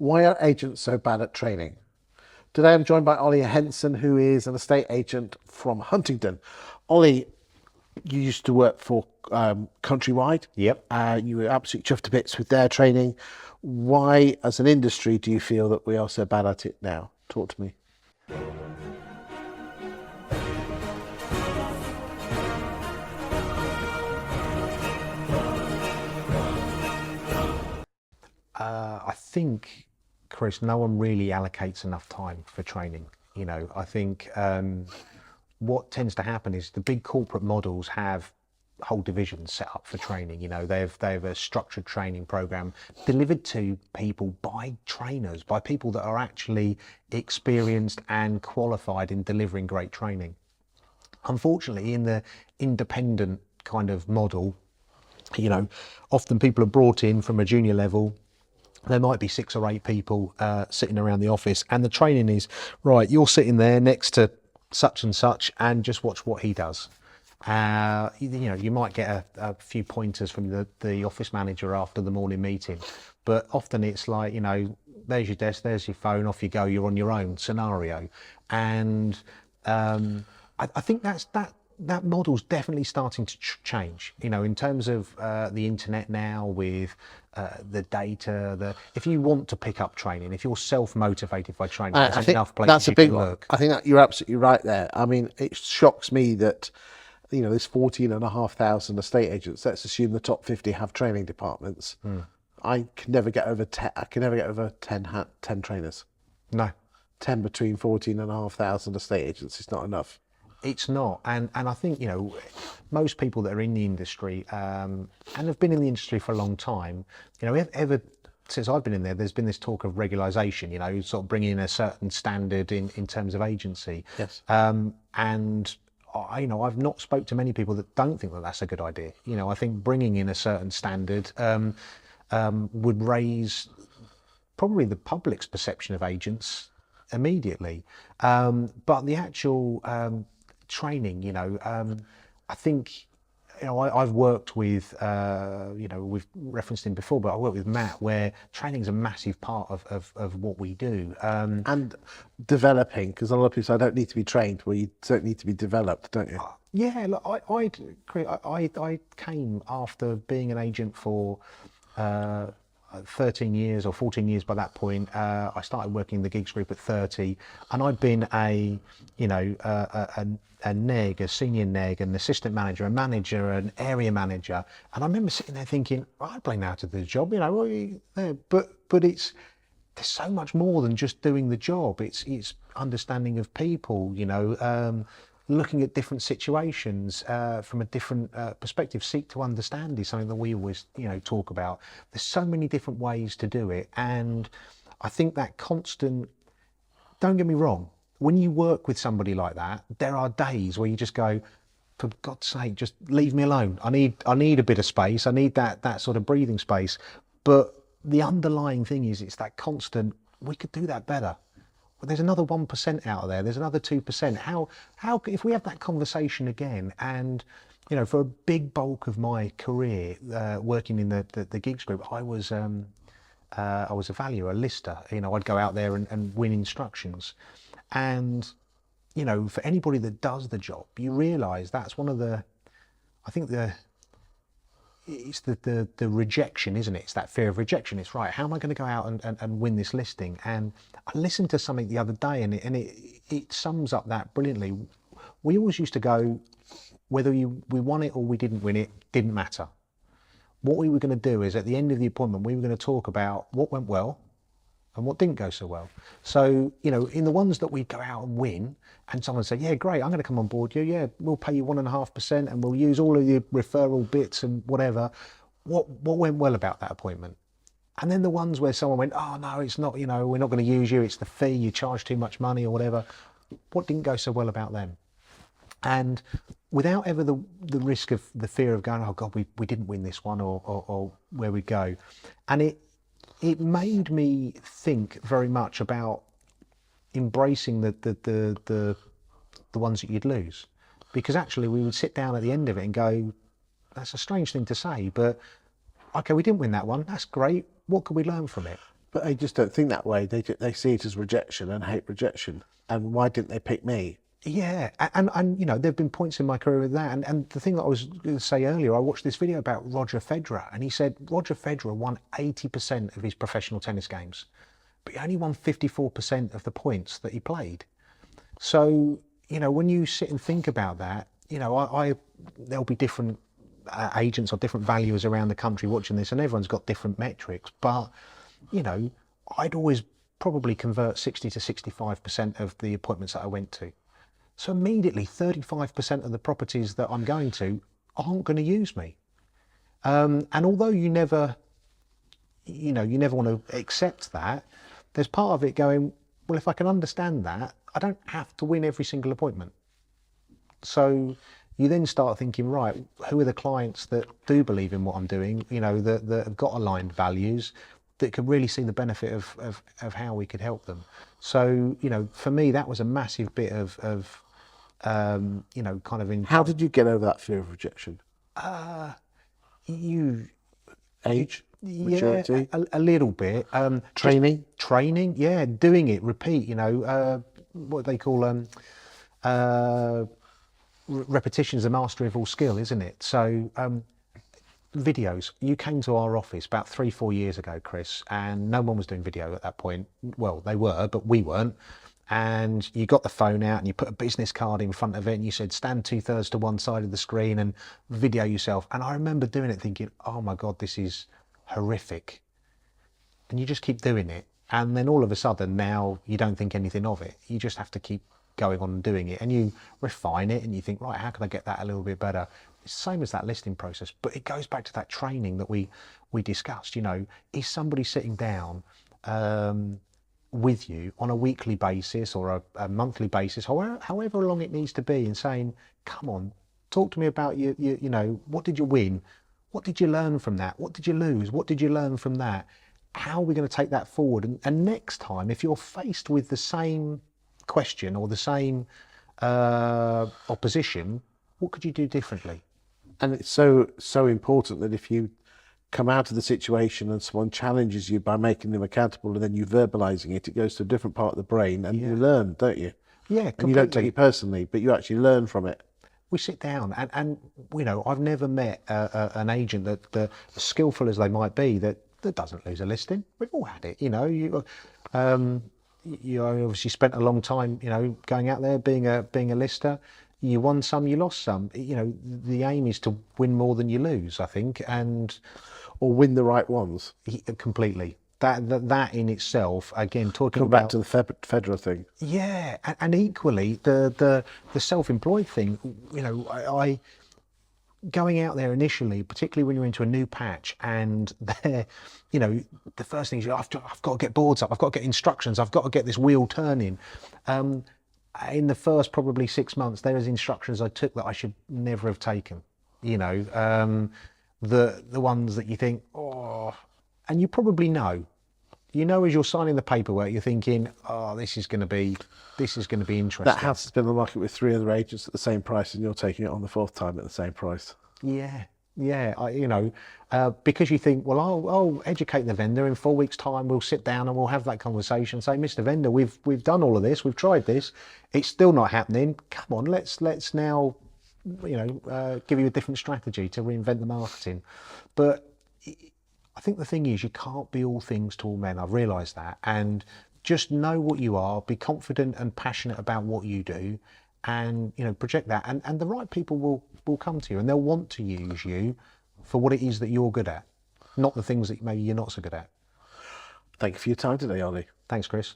Why are agents so bad at training? Today I'm joined by Ollie Henson, who is an estate agent from Huntingdon. Ollie, you used to work for Countrywide. Yep. You were absolutely chuffed to bits with their training. Why, as an industry, do you feel that we are so bad at it now? Talk to me. I think, Chris, no one really allocates enough time for training. I think what tends to happen is the big corporate models have whole divisions set up for training. They have a structured training program delivered to people by trainers, by people that are actually experienced and qualified in delivering great training. Unfortunately, in the independent kind of model, often people are brought in from a junior level. There might be 6 or 8 people sitting around the office, and the training is, right, you're sitting there next to such and such and just watch what he does. You might get a few pointers from the office manager after the morning meeting, but often it's like, there's your desk, there's your phone, off you go, you're on your own scenario. And I think that model's definitely starting to change, in terms of the internet now with the data. If you want to pick up training, if you're self-motivated by training, there's enough places that's a you big can one. look. I think that you're absolutely right there. I mean, it shocks me that, there's 14,500 estate agents. Let's assume the top 50 have training departments. I can never get over 10. I can never get over 10 trainers. No. 10 between 14,500 estate agents is not enough. It's not, and I think most people that are in the industry and have been in the industry for a long time, ever since I've been in there, there's been this talk of regularisation, sort of bringing in a certain standard in terms of agency. Yes. And I've not spoke to many people that don't think that that's a good idea. I think bringing in a certain standard would raise probably the public's perception of agents immediately, but the actual training, I think, I've worked with, we've referenced him before, but I worked with Matt, where training is a massive part of what we do. And developing, because a lot of people say, I don't need to be trained. Well, you don't need to be developed, don't you? Yeah, look, I came after being an agent for 13 years or 14 years by that point. I started working in the gigs group at 30, and I'd been a neg, a senior neg, an assistant manager, a manager, an area manager, and I remember sitting there thinking, I'd play now to do the job, but there's so much more than just doing the job. It's understanding of people, looking at different situations from a different perspective. Seek to understand is something that we always, talk about. There's so many different ways to do it, and I think that constant. Don't get me wrong. When you work with somebody like that, there are days where you just go, for God's sake, just leave me alone. I need a bit of space. I need that sort of breathing space. But the underlying thing is, it's that constant. We could do that better. But there's another 1% out there. There's another 2%. How if we have that conversation again, and for a big bulk of my career working in the gigs group, I was a valuer, a lister. I'd go out there and win instructions, and for anybody that does the job, you realise that's one of the, I think it's the rejection, isn't it? It's that fear of rejection. It's right. How am I going to go out and win this listing? And I listened to something the other day, and it sums up that brilliantly. We always used to go, whether we won it or we didn't win it, didn't matter. What we were going to do is, at the end of the appointment, we were going to talk about what went well and what didn't go so well. So, in the ones that we'd go out and win, and someone said, yeah, great, I'm going to come on board you. Yeah, we'll pay you 1.5% and we'll use all of your referral bits and whatever. What went well about that appointment? And then the ones where someone went, oh, no, it's not, we're not going to use you. It's the fee, you charge too much money or whatever. What didn't go so well about them? And without ever the risk of the fear of going, oh God, we didn't win this one, or where we go. And it made me think very much about embracing the ones that you'd lose, because actually we would sit down at the end of it and go, that's a strange thing to say, but okay, we didn't win that one. That's great. What could we learn from it? But they just don't think that way. They see it as rejection and hate rejection. And why didn't they pick me? Yeah, and you know, there've been points in my career with that, and the thing that I was going to say earlier, I watched this video about Roger Federer, and he said Roger Federer won 80% of his professional tennis games, but he only won 54% of the points that he played. So, you know, when you sit and think about that, you know, there'll be different agents or different valuers around the country watching this, and everyone's got different metrics, but, you know, I'd always probably convert 60 to 65% of the appointments that I went to. So immediately 35% of the properties that I'm going to aren't going to use me. And although you never want to accept that, there's part of it going, well, if I can understand that, I don't have to win every single appointment. So you then start thinking, right, who are the clients that do believe in what I'm doing, you know, that have got aligned values, that could really see the benefit of how we could help them. So, you know, for me, that was a massive bit of you know, kind of in. How did you get over that fear of rejection? Age, maturity, a little bit. training, yeah, doing it, repeat. You know, what they call repetition is the mastery of all skill, isn't it? So. Videos. You came to our office about 3-4 years ago, Chris, and no one was doing video at that point. Well, they were, but we weren't. And you got the phone out and you put a business card in front of it and you said, stand 2/3 to one side of the screen and video yourself. And I remember doing it thinking, oh my God, this is horrific. And you just keep doing it. And then all of a sudden now you don't think anything of it. You just have to keep going on and doing it, and you refine it and you think, right, how can I get that a little bit better? It's the same as that listing process, but it goes back to that training that we discussed. You know, is somebody sitting down with you on a weekly basis or a monthly basis, however long it needs to be, and saying, come on, talk to me about you know, what did you win? What did you learn from that? What did you lose? What did you learn from that? How are we going to take that forward? And next time, if you're faced with the same question or the same opposition, what could you do differently? And it's so important that if you come out of the situation and someone challenges you by making them accountable and then you verbalizing it, it goes to a different part of the brain and you learn, don't you? Yeah, completely. And you don't take it personally, but you actually learn from it. We sit down and you know, I've never met an agent that as skillful as they might be, that doesn't lose a listing. We've all had it, you know. You obviously spent a long time, you know, going out there being a lister. You won some, you lost some. You know, the aim is to win more than you lose, I think, or win the right ones. Completely. That in itself, again, talking Come about back to the Federer thing. Yeah, and equally the self-employed thing. You know, I going out there initially, particularly when you're into a new patch, and there, you know, the first thing is I've got to get boards up, I've got to get instructions, I've got to get this wheel turning. In the first probably 6 months, there is instructions I took that I should never have taken. You know, the ones that you think, oh, and you probably know. You know, as you're signing the paperwork, you're thinking, oh, this is going to be interesting. That house has been on the market with 3 other agents at the same price, and you're taking it on the 4th time at the same price. Yeah. You know, because you think, well, I'll educate the vendor. In 4 weeks' time, we'll sit down and we'll have that conversation. Say, Mr. Vendor, we've done all of this, we've tried this, it's still not happening. Come on, let's now, you know, give you a different strategy to reinvent the marketing. But I think the thing is, you can't be all things to all men. I've realised that, and just know what you are. Be confident and passionate about what you do, and you know, project that. And the right people will come to you, and they'll want to use you for what it is that you're good at, not the things that maybe you're not so good at. Thank you for your time today, Ollie. Thanks, Chris.